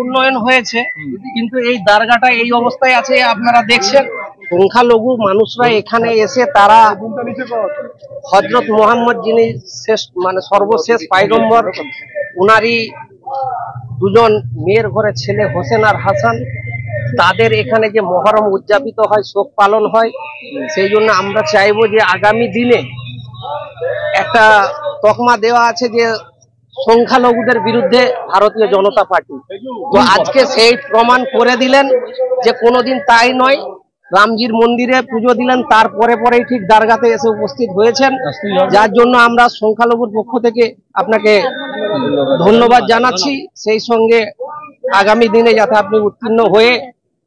উন্নয়ন হয়েছে, কিন্তু এই দরগাটা এই অবস্থায় আছে আপনারা দেখছেন। সংখ্যালঘু মানুষরা এখানে এসে তারা হযরত মুহাম্মদ যিনি শেষ মানে সর্বশেষ পয়গম্বর, উনারই দুজন মেয়ের ঘরে ছেলে হোসেন আর হাসান, তাদের এখানে যে মহরম উদযাপিত হয়, শোক পালন হয়, সেই জন্য আমরা চাইবো যে আগামী দিনে একটা তকমা দেওয়া আছে যে সংখ্যালঘুদের বিরুদ্ধে ভারতীয় জনতা পার্টি। তো আজকে সেই প্রমাণ করে দিলেন যে কোনোদিন তাই নয়, রামজির মন্দিরে পুজো দিলেন, তারপরে পরেই ঠিক দরগাতে এসে উপস্থিত হয়েছেন, যার জন্য আমরা সংখ্যালঘুর পক্ষ থেকে আপনাকে ধন্যবাদ জানাচ্ছি। সেই সঙ্গে আগামী দিনে যাতে আপনি উত্তীর্ণ হয়ে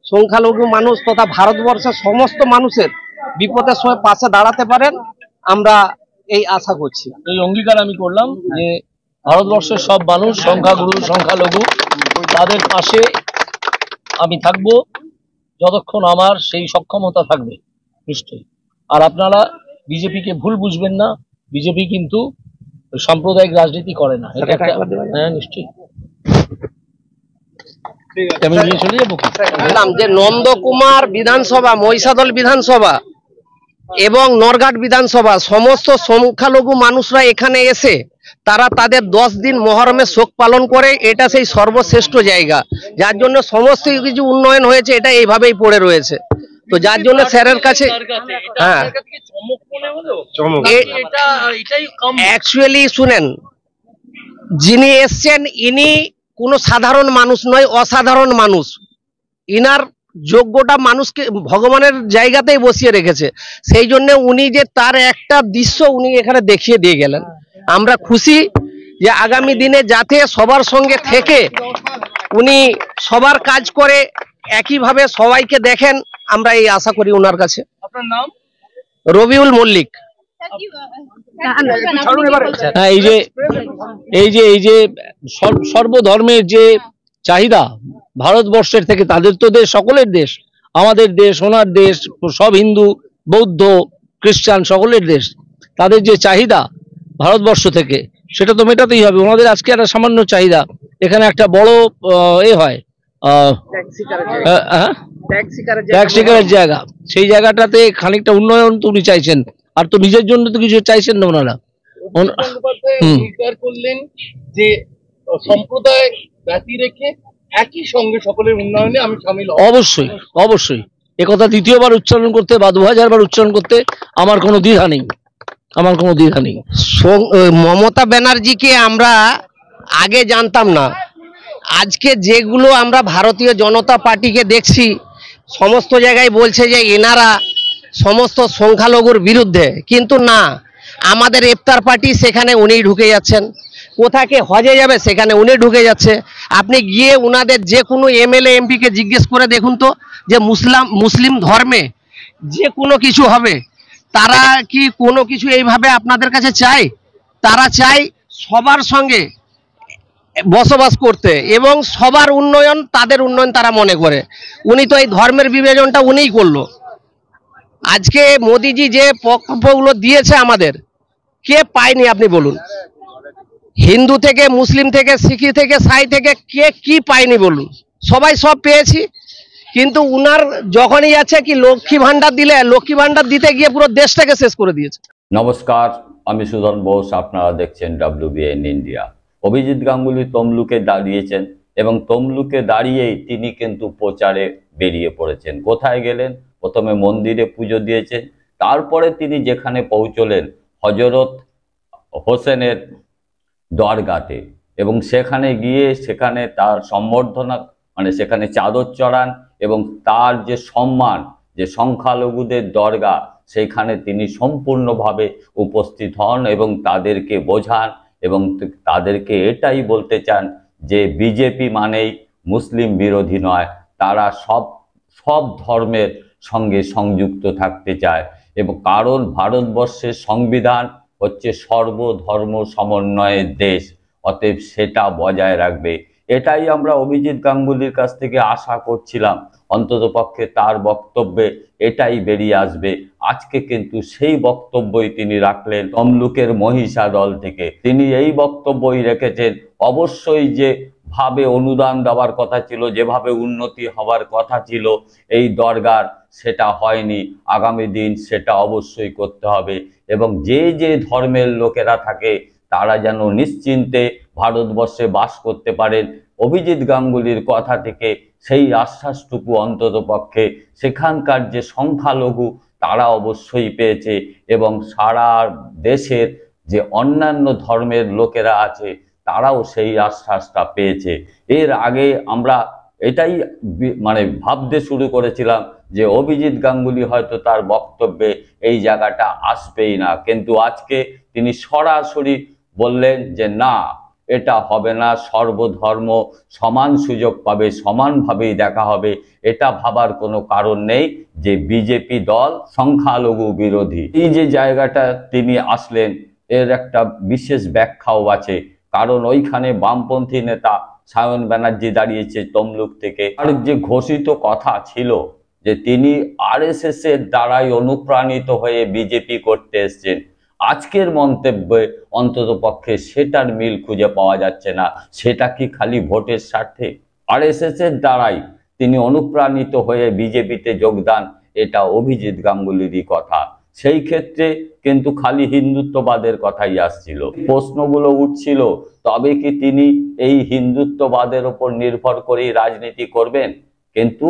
সংখ্যালঘু মানুষ তথা ভারতবর্ষের সমস্ত মানুষের বিপদের সময় পাশে দাঁড়াতে পারেন, আমরা এই আশা করছি। এই অঙ্গীকার আমি করলাম যে ভারতবর্ষের সব মানুষ, সংখ্যাগুরু সংখ্যালঘু, তাদের পাশে আমি থাকব যতক্ষণ আমার সেই সক্ষমতা থাকবে, নিশ্চয়ই। আর আপনারা বিজেপিকে ভুল বুঝবেন না, বিজেপি কিন্তু সাম্প্রদায়িক রাজনীতি করে না। হ্যাঁ, নিশ্চয়ই। বললাম যে নন্দকুমার বিধানসভা, মহিষাদল বিধানসভা এবং নরঘাট বিধানসভা সমস্ত সংখ্যালঘু মানুষরা এখানে এসে তারা তাদের 10 দিন মহরমে শোক পালন করে। এটা সেই সর্বশ্রেষ্ঠ জায়গা, যার জন্য সমস্ত কিছু উন্নয়ন হয়েছে, এটা এইভাবেই পড়ে রয়েছে। তো যার জন্য স্যারের কাছে অ্যাকচুয়ালি শুনেন, যিনি এসছেন ইনি কোনো সাধারণ মানুষ নয়, অসাধারণ মানুষ। ইনার যোগ্যটা মানুষকে ভগবানের জায়গাতেই বসিয়ে রেখেছে, সেই জন্য উনি যে তার একটা দৃশ্য উনি এখানে দেখিয়ে দিয়ে গেলেন। আমরা খুশি যে আগামী দিনে যাতে সবার সঙ্গে থেকে উনি সবার কাজ করে একইভাবে সবাইকে দেখেন, আমরা এই আশা করি ওনার কাছে। আপনার নাম? রবিউল মল্লিক। এই যে সর্বধর্মের যে চাহিদা ভারতবর্ষের থেকে, তাদের তো দেশ, সকলের দেশ, আমাদের দেশ, ওনার দেশ, সব হিন্দু বৌদ্ধ খ্রিস্টান সকলের দেশ, তাদের যে চাহিদা ভারতবর্ষ থেকে সেটা তো মেটাতেই হবে। ওনাদের আজকে একটা সামান্য চাহিদা, এখানে একটা বড় হয় ট্যাক্স শিকারের জায়গা, সেই জায়গাটাতে খানিকটা উন্নয়ন তো উনি চাইছেন, আর তো নিজের জন্য তো কিছু চাইছেন না ওনারা। করলেন যে সম্প্রদায় ব্যতি রেখে একই সঙ্গে সকলের উন্নয়নে আমি শামিল। অবশ্যই অবশ্যই, একথা দ্বিতীয়বার উচ্চারণ করতে বা 2000 বার উচ্চারণ করতে আমার কোনো দ্বিধা নেই, আমার কোনো দ্বিধা নেই। মমতা ব্যানার্জিকে আমরা আগে জানতাম না, আজকে যেগুলো আমরা ভারতীয় জনতা পার্টিকে দেখছি, সমস্ত জায়গায় বলছে যে এনারা সমস্ত সংখ্যালঘুর বিরুদ্ধে, কিন্তু না, আমাদের ইফতার পার্টি সেখানে উনি ঢুকে যাচ্ছেন, কোথাকে হজে যাবে সেখানে উনি ঢুকে যাচ্ছে। আপনি গিয়ে উনাদের যে কোনো এমএলএ এমপিকে জিজ্ঞেস করে দেখুন তো, যে মুসলিম ধর্মে যে কোনো কিছু হবে, তারা কি কোনো কিছু এইভাবে আপনাদের কাছে চায়? তারা চায় সবার সঙ্গে বসবাস করতে এবং সবার উন্নয়ন, তাদের উন্নয়ন তারা মনে করে। উনি তো এই ধর্মের বিভাজনটা উনিই করলো। আজকে মোদিজি যে প্রকল্পগুলো দিয়েছে আমাদের, কে পায়নি আপনি বলুন? হিন্দু থেকে, মুসলিম থেকে, শিখি থেকে, সাই থেকে কে কি পায়নি বলুন? সবাই সব পেয়েছি, কিন্তু উনার যখনই আছে কি লক্ষ্মী ভান্ডার দিলে, লক্ষ্মী ভান্ডার দিতে গিয়ে পুরো দেশটাকে শেষ করে দিয়েছে। নমস্কার, আমি সুধন বোস, আপনারা দেখছেন WBN ইন্ডিয়া। অভিজিৎ গাঙ্গুলি তমলুকে দাঁড়িয়েছেন এবং তমলুকে দাঁড়িয়েই তিনি কিন্তু প্রচারে বেরিয়ে পড়েছেন। কোথায় গেলেন? প্রথমে মন্দিরে পুজো দিয়েছেন, তারপরে তিনি যেখানে পৌঁছলেন হজরত হোসেনের দরগাতে, এবং সেখানে গিয়ে সেখানে তার সম্বর্ধনা, মানে সেখানে চাদর চড়ান এবং তার যে সম্মান, যে সংখ্যালঘুদের দরগা, সেখানে তিনি সম্পূর্ণভাবে উপস্থিত হন এবং তাদেরকে বোঝান এবং তাদেরকে এটাই বলতে চান যে বিজেপি মানেই মুসলিম বিরোধী নয়, তারা সব ধর্মের সঙ্গে সংযুক্ত থাকতে চায়। এবং কারণ ভারতবর্ষের সংবিধান হচ্ছে সর্বধর্ম সমন্বয়ের দেশ, অতএব সেটা বজায় রাখবে। এটাই আমরা অভিজিৎ গাঙ্গুলির কাছ থেকে আশা করছিলাম, অন্ততপক্ষে তার বক্তব্যে এটাই বেরিয়ে আসবে। আজকে কিন্তু সেই বক্তব্যই তিনি রাখলেন তমলুকের মহিষা দল থেকে। তিনি এই বক্তব্যই রেখেছেন, অবশ্যই যে ভাবে অনুদান দেওয়ার কথা ছিল, যেভাবে উন্নতি হওয়ার কথা ছিল এই দরগার, সেটা হয়নি। আগামী দিন সেটা অবশ্যই করতে হবে এবং যে যে ধর্মের লোকেরা থাকে তারা যেন নিশ্চিন্তে ভারতবর্ষে বাস করতে পারেন। অভিজিৎ গাঙ্গুলির কথা থেকে সেই আশ্বাসটুকু অন্ততপক্ষে সেখানকার যে সংখ্যালঘু তারা অবশ্যই পেয়েছে এবং সারা দেশের যে অন্যান্য ধর্মের লোকেরা আছে তারাও সেই আশ্বাসটা পেয়েছে। এর আগে আমরা এটাই ভাবতে শুরু করেছিলাম যে অভিজিৎ গাঙ্গুলি হয়তো তার বক্তব্যে এই জায়গাটা আসবেই না, কিন্তু আজকে তিনি সরাসরি বললেন যে না, এটা হবে না, সর্বধর্ম সমান সুযোগ পাবে, সমানভাবেই দেখা হবে। এটা ভাবার কোনো কারণ নেই যে বিজেপি দল সংখ্যালঘু বিরোধী। এই যে জায়গাটা তিনি আসলেন এর একটা বিশেষ ব্যাখ্যাও আছে, কারণ ওইখানে বামপন্থী নেতা সায়ন ব্যানার্জি দাঁড়িয়েছে তমলুক থেকে। আর যে ঘোষিত কথা ছিল যে তিনি আরএসএস এর দ্বারাই অনুপ্রাণিত হয়ে বিজেপি করতে এসছেন, আজকের মন্তব্যে অন্ততপক্ষে সেটার মিল খুঁজে পাওয়া যাচ্ছে না। সেটা কি খালি ভোটের স্বার্থে? আরএসএস এর দ্বারাই তিনি অনুপ্রাণিত হয়ে বিজেপিতে যোগদান, এটা অভিজিৎ গাঙ্গুলিরই কথা। সেই ক্ষেত্রে কিন্তু খালি হিন্দুত্ববাদের কথাই আসছিল, প্রশ্নগুলো উঠছিল, তবে কি তিনি এই হিন্দুত্ববাদের উপর নির্ভর করেই রাজনীতি করবেন? কিন্তু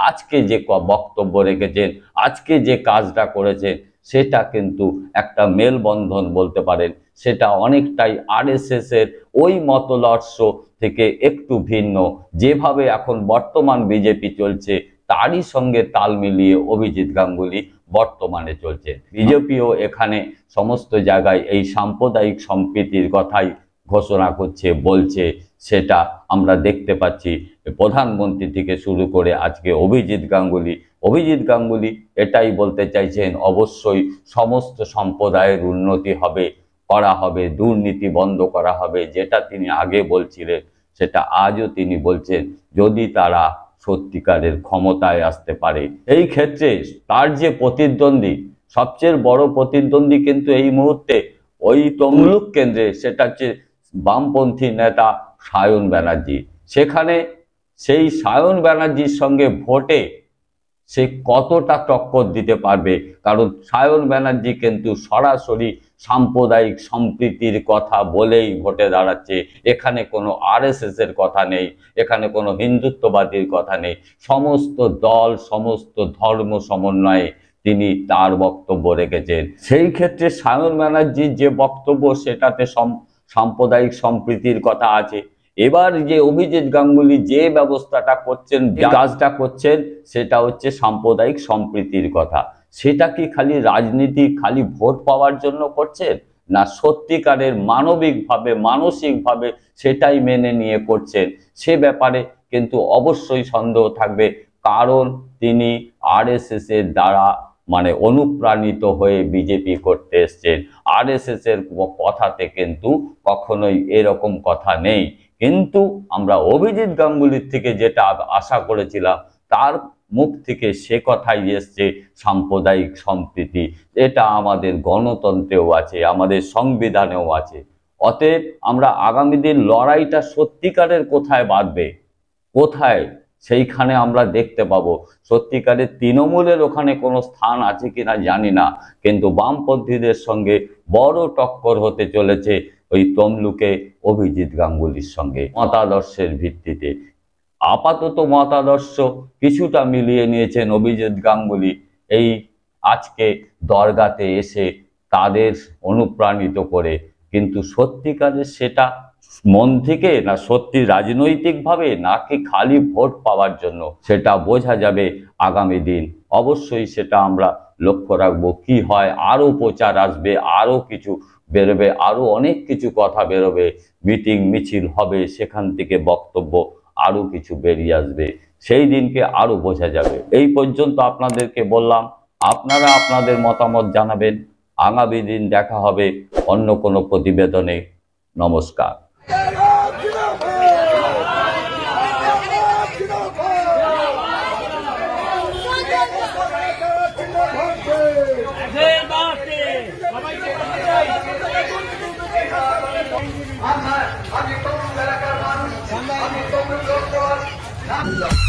আজকে যে বক্তব্য রেখেছেন, আজকে যে কাজটা করেছেন, সেটা কিন্তু একটা মেলবন্ধন বলতে পারেন। সেটা অনেকটাই আরএসএস এর ওই মতলর্ষ থেকে একটু ভিন্ন। যেভাবে এখন বর্তমান বিজেপি চলছে তারই সঙ্গে তাল মিলিয়ে অভিজিৎ গাঙ্গুলি বর্তমানে চলছে। বিজেপিও এখানে সমস্ত জায়গায় এই সাম্প্রদায়িক সম্প্রীতির কথাই ঘোষণা করছে, বলছে। সেটা আমরা দেখতে পাচ্ছি প্রধানমন্ত্রী থেকে শুরু করে আজকে অভিজিৎ গাঙ্গুলি এটাই বলতে চাইছেন, অবশ্যই সমস্ত সম্প্রদায়ের উন্নতি করা হবে, দুর্নীতি বন্ধ করা হবে। যেটা তিনি আগে বলছিলেন সেটা আজও তিনি বলছেন, যদি তারা সত্যিকারের ক্ষমতায় আসতে পারে। এই ক্ষেত্রে তার যে প্রতিদ্বন্দ্বী, সবচেয়ে বড় প্রতিদ্বন্দ্বী কিন্তু এই মুহূর্তে ওই তমলুক কেন্দ্রে, সেটা হচ্ছে বামপন্থী নেতা সায়ন ব্যানার্জি। সেখানে সেই সায়ন ব্যানার্জির সঙ্গে ভোটে সে কতটা টক্কর দিতে পারবে, কারণ সায়ন ব্যানার্জি কিন্তু সরাসরি সাম্প্রদায়িক সম্প্রীতির কথা বলেই ভোটে দাঁড়াচ্ছে। এখানে কোনো আরএসএস এর কথা নেই, এখানে কোনো হিন্দুত্ববাদীর কথা নেই। সমস্ত দল, সমস্ত ধর্ম সমন্বয়ে তিনি তার বক্তব্য রেখেছেন। সেই ক্ষেত্রে সায়ন ব্যানার্জির যে বক্তব্য সেটাতে সাম্প্রদায়িক সম্প্রীতির কথা আছে। এবার যে অভিজিৎ গাঙ্গুলি যে ব্যবস্থাটা করছেন, কাজটা করছেন, সেটা হচ্ছে সাম্প্রদায়িক সম্প্রীতির কথা। সেটা কি খালি রাজনীতি, খালি ভোট পাওয়ার জন্য করছেন, না সত্যিকারের মানবিকভাবে, মানসিকভাবে সেটাই মেনে নিয়ে করছেন? সে ব্যাপারে কিন্তু অবশ্যই সন্দেহ থাকবে, কারণ তিনি আরএসএস এর দ্বারা অনুপ্রাণিত হয়ে বিজেপি করতে এসছেন। আরএসএস এর কথাতে কিন্তু কখনোই এরকম কথা নেই। কিন্তু আমরা অভিজিৎ গাঙ্গুলির থেকে যেটা আশা করেছিলাম, তার মুখ থেকে সে কথাই এসছে, সাম্প্রদায়িক সম্প্রীতি। এটা আমাদের গণতন্ত্রেও আছে, আমাদের সংবিধানেও আছে। অতএব আমরা আগামী দিন লড়াইটা সত্যিকারের কোথায় বাঁধবে, কোথায়, সেইখানে আমরা দেখতে পাবো। সত্যিকারের তৃণমূলের ওখানে কোনো স্থান আছে কিনা জানি না, কিন্তু বামপন্থীদের সঙ্গে বড় টক্কর হতে চলেছে ওই তমলুকে অভিজিৎ গাঙ্গুলির সঙ্গে মতাদর্শের ভিত্তিতে। আপাতত মতাদর্শ কিছুটা মিলিয়ে নিয়েছেন অভিজিৎ গাঙ্গুলি এই আজকে দরগাতে এসে তাদের অনুপ্রাণিত করে, কিন্তু সত্যিকারের সেটা মন থেকে না সত্যি রাজনৈতিকভাবে, নাকি খালি ভোট পাওয়ার জন্য, সেটা বোঝা যাবে আগামী দিন। অবশ্যই সেটা আমরা লক্ষ্য রাখবো কি হয়। আরো প্রচার আসবে, আরো কিছু বেরোবে, আরো অনেক কিছু কথা বেরোবে, মিটিং মিছিল হবে, সেখান থেকে বক্তব্য আরো কিছু বেরিয়ে আসবে। সেই দিনকে আরো বোঝা যাবে। এই পর্যন্ত আপনাদেরকে বললাম, আপনারা আপনাদের মতামত জানাবেন। আগামী দিন দেখা হবে অন্য কোনো প্রতিবেদনে। নমস্কার। আমি তমলুক এলাকার মানুষ, আমি তমলুক লোকসভার